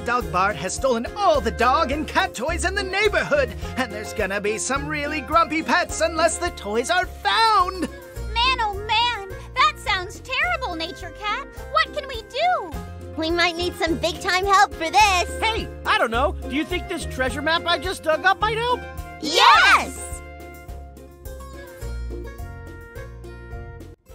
Bad Dog Bart has stolen all the dog and cat toys in the neighborhood, and there's gonna be some really grumpy pets unless the toys are found! Man, oh man! That sounds terrible, Nature Cat! What can we do? We might need some big-time help for this! Hey, I don't know. Do you think this treasure map I just dug up might help? Yes!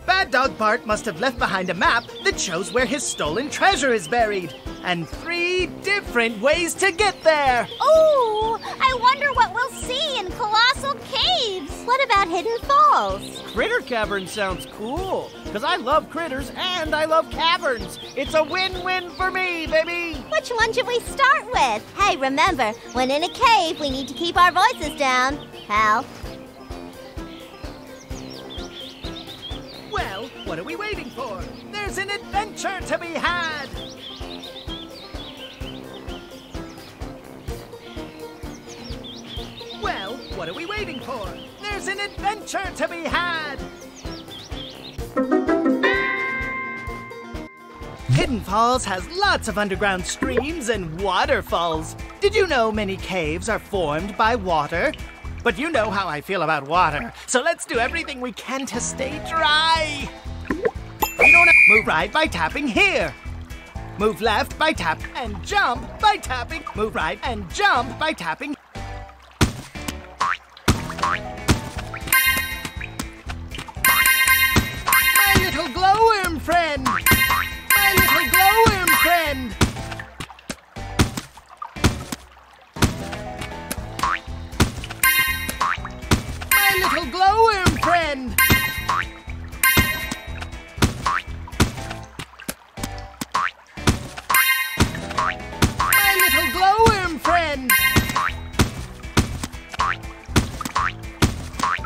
Bad Dog Bart must have left behind a map that shows where his stolen treasure is buried, and 3 different ways to get there! Ooh! I wonder what we'll see in Colossal Caves! What about Hidden Falls? Critter Cavern sounds cool, because I love critters and I love caverns. It's a win-win for me, baby! Which one should we start with? Hey, remember, when in a cave, we need to keep our voices down. Hal? Well, what are we waiting for? There's an adventure to be had! Well, what are we waiting for? There's an adventure to be had! Hidden Falls has lots of underground streams and waterfalls. Did you know many caves are formed by water? But you know how I feel about water, so let's do everything we can to stay dry. You don't move right by tapping here. Move left by tap and jump by tapping. Move right and jump by tapping. My little glowworm friend! My little glowworm friend! My little glowworm friend! My little glowworm friend!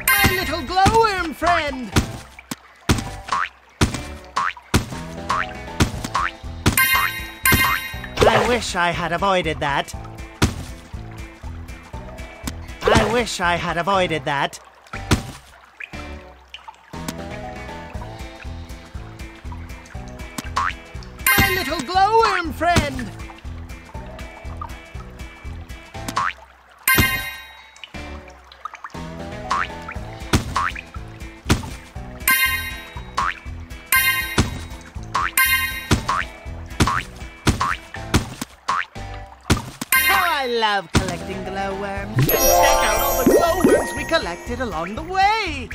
My little glowworm friend! I wish I had avoided that. I wish I had avoided that. My little glowworm friend! I love collecting glowworms. And check out all the glowworms we collected along the way.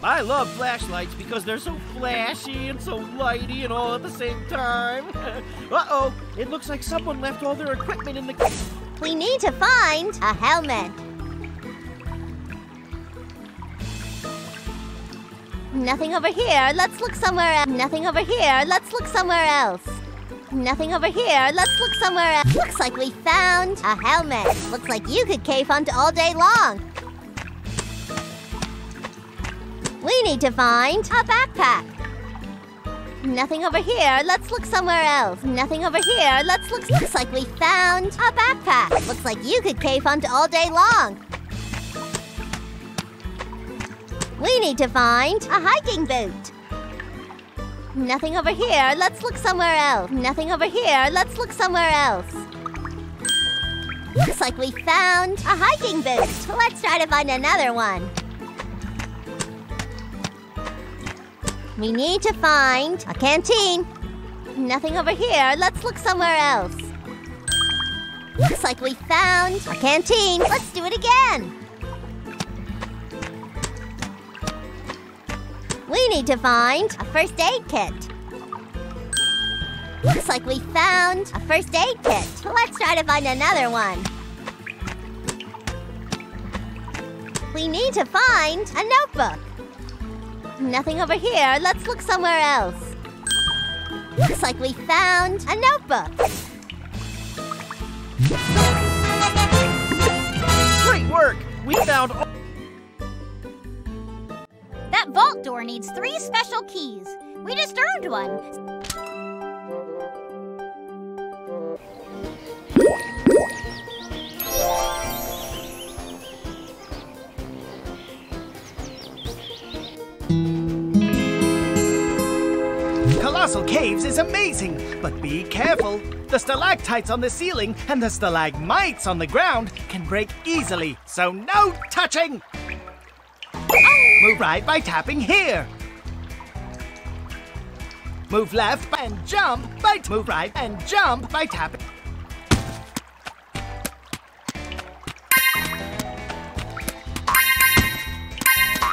I love flashlights because they're so flashy and so lighty and all at the same time. Uh-oh, it looks like someone left all their equipment in the... We need to find a helmet. Nothing over here. Let's look somewhere else. Nothing over here. Let's look somewhere else. Nothing over here. Let's look somewhere else. Looks like we found a helmet. Looks like you could cave hunt all day long. We need to find a backpack. Nothing over here. Let's look somewhere else. Nothing over here. Let's look. Looks like we found a backpack. Looks like you could cave hunt all day long. We need to find a hiking boot. Nothing over here. Let's look somewhere else. Nothing over here. Let's look somewhere else. Looks like we found a hiking boot. Let's try to find another one. We need to find a canteen. Nothing over here. Let's look somewhere else. Looks like we found a canteen. Let's do it again. We need to find a first aid kit. Looks like we found a first aid kit. Let's try to find another one. We need to find a notebook. Nothing over here. Let's look somewhere else. Looks like we found a notebook. Great work! We found... That vault door needs 3 special keys. We just earned one. Colossal Caves is amazing, but be careful. The stalactites on the ceiling and the stalagmites on the ground can break easily, so no touching! Move right by tapping here. Move left and jump by move right and jump by tapping.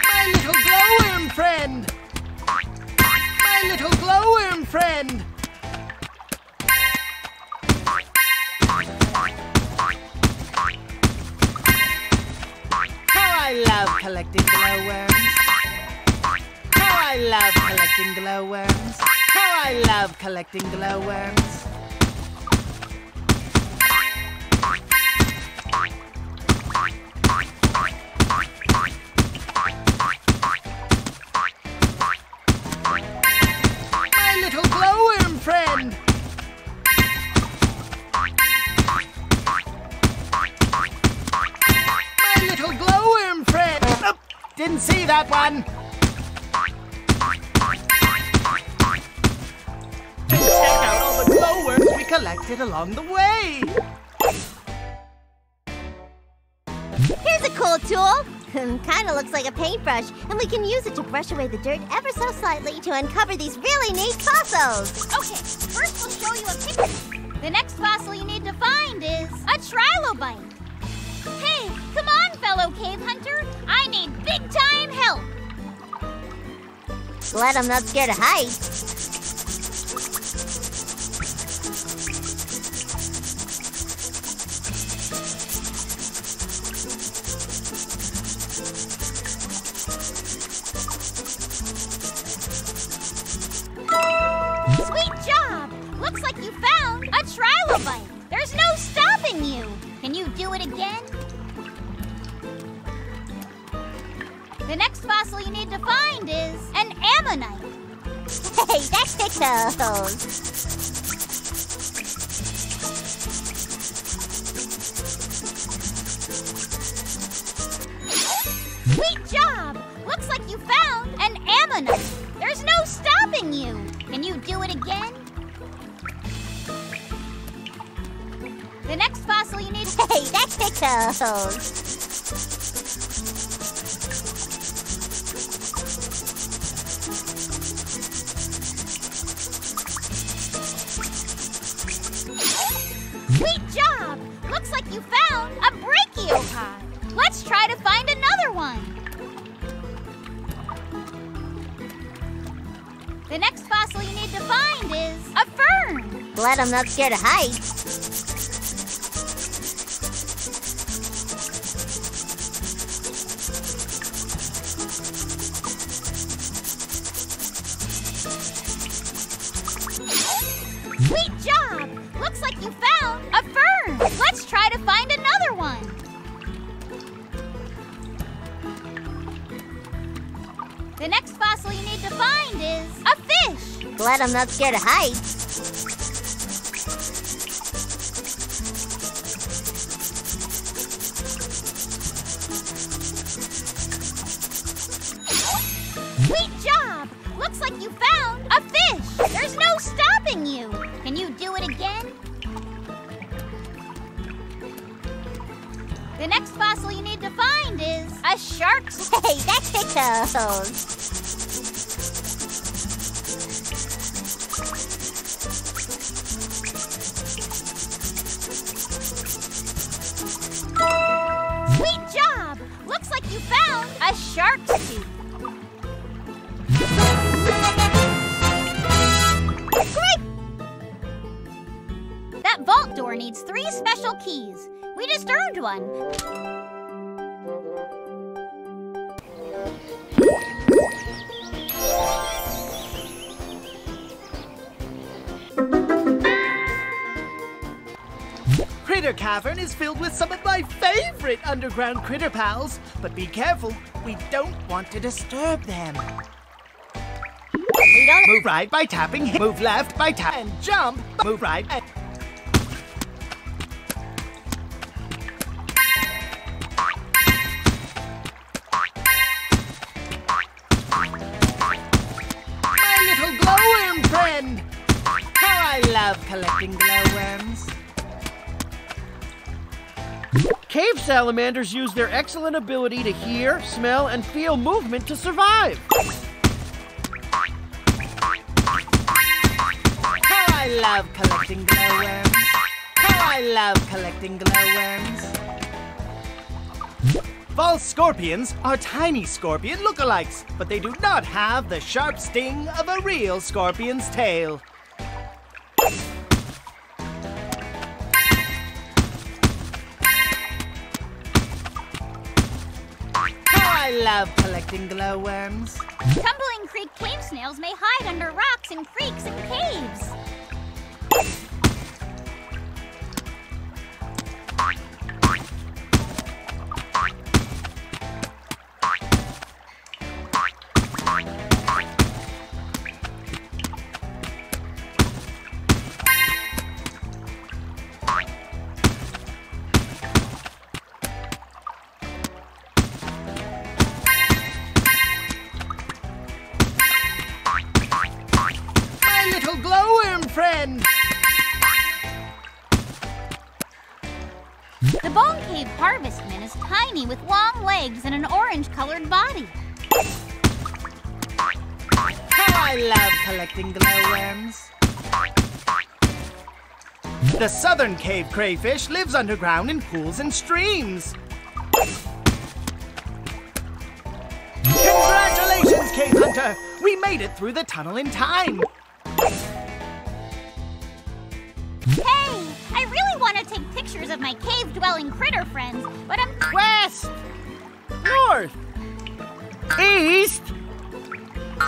My little glowworm friend! My little glowworm friend! How I love collecting glowworms! How I love collecting glowworms! How I love collecting glowworms! My little glowworm friend! My little glowworm friend! Oh, didn't see that one! Check out all the glowworms we collected along the way! Here's a cool tool. Kinda looks like a paintbrush, and we can use it to brush away the dirt ever so slightly to uncover these really neat fossils. Okay, first we'll show you a picture. The next fossil you need to find is a trilobite. Hey, come on, fellow cave hunter. I need big-time help. Glad I'm not scared of heights. Sweet job! Looks like you found a trilobite. There's no stopping you. Can you do it again? The next fossil you need to find is an ammonite. Hey, that's pickles. Sweet job! Looks like you found an ammonite. There's no stopping you. Can you do it again? The next fossil you need... Hey, that's pickles. Sweet job! Looks like you found a brachiopod. Let's try to find another one. The next fossil you need to find is a fern. Glad I'm not scared of heights. Sweet job! Looks like you found a fern. Let's try to find another one. The next fossil you need to find is a fish. Glad I'm not scared of heights. Sweet job! Looks like you found a fish. There's no stopping you. Can you do it again? The next fossil you need to find is a shark's... Hey, that's pickles. Sweet job! Looks like you found a shark's tooth. Great! That vault door needs 3 special keys. We just earned one. Critter Cavern is filled with some of my favorite underground critter pals, but be careful, we don't want to disturb them. We don't... Move right by tapping, move left by tap, and jump. Move right and... My little glowworm friend! love collecting glowworms. Cave salamanders use their excellent ability to hear, smell, and feel movement to survive. How I love collecting glowworms. How I love collecting glowworms. False scorpions are tiny scorpion lookalikes, but they do not have the sharp sting of a real scorpion's tail. I love collecting glowworms. Tumbling Creek cave snails may hide under rocks in creeks and caves. Friend. The Bone Cave Harvestman is tiny with long legs and an orange-colored body. How I love collecting glowworms. The southern cave crayfish lives underground in pools and streams. Congratulations, Cave Hunter! We made it through the tunnel in time. Hey, I really want to take pictures of my cave-dwelling critter friends, but I'm... West! North! East!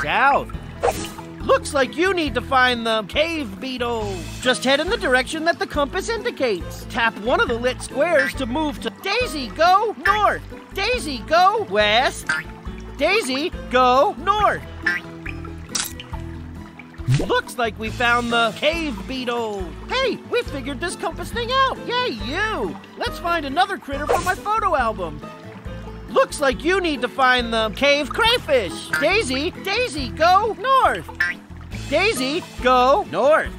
South! Looks like you need to find the cave beetle. Just head in the direction that the compass indicates. Tap one of the lit squares to move to Daisy, go north! Daisy, go west! Daisy, go north! Looks like we found the cave beetle. Hey, we figured this compass thing out. Yay, you! Let's find another critter for my photo album. Looks like you need to find the cave crayfish. Daisy, Daisy, go north. Daisy, go north.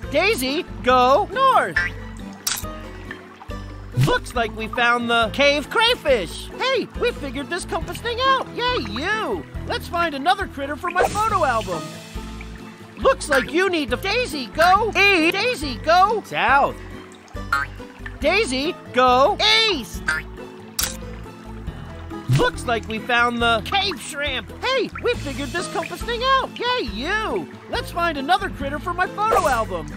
Daisy, go north. Looks like we found the cave crayfish. Hey, we figured this compass thing out. Yay, you! Let's find another critter for my photo album. Looks like you need to... Daisy, go east. Daisy, go south. Daisy, go east. Looks like we found the cave shrimp. Hey, we figured this compass thing out. Yay, you! Let's find another critter for my photo album.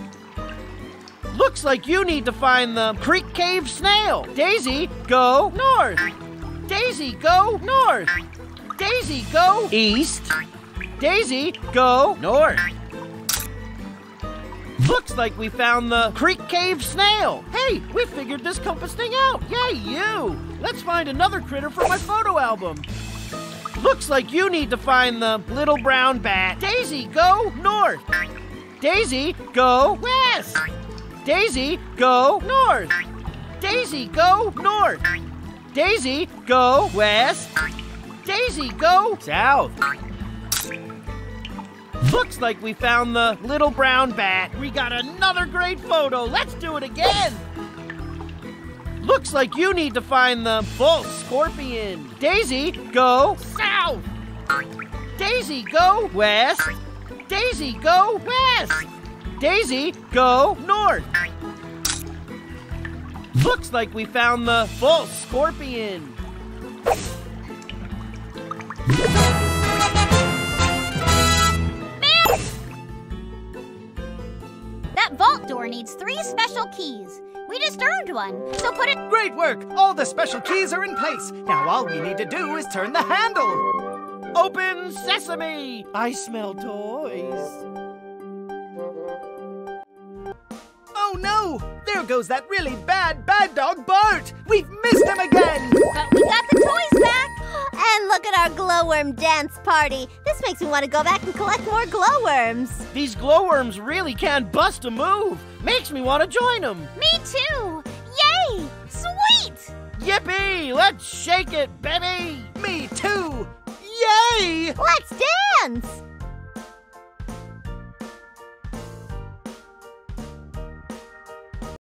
Looks like you need to find the creek cave snail. Daisy, go north. Daisy, go north. Daisy, go east. Daisy, go north. Looks like we found the creek cave snail. Hey, we figured this compass thing out. Yay, you! Let's find another critter for my photo album. Looks like you need to find the little brown bat. Daisy, go north. Daisy, go west. Daisy, go north. Daisy, go north. Daisy, go west. Daisy, go south. Looks like we found the little brown bat. We got another great photo. Let's do it again. Looks like you need to find the false scorpion. Daisy, go south. Daisy, go west. Daisy, go west. Daisy, go north. Looks like we found the false scorpion. That vault door needs 3 special keys. We just earned one, so put it... Great work! All the special keys are in place. Now all we need to do is turn the handle. Open sesame! I smell toys. Oh no! There goes that really bad dog Bart! We've missed him again! But we got the toys back! And look at our glowworm dance party. This makes me want to go back and collect more glowworms. These glowworms really can bust a move. Makes me want to join them. Me too! Yay! Sweet! Yippee! Let's shake it, baby! Me too! Yay! Let's dance!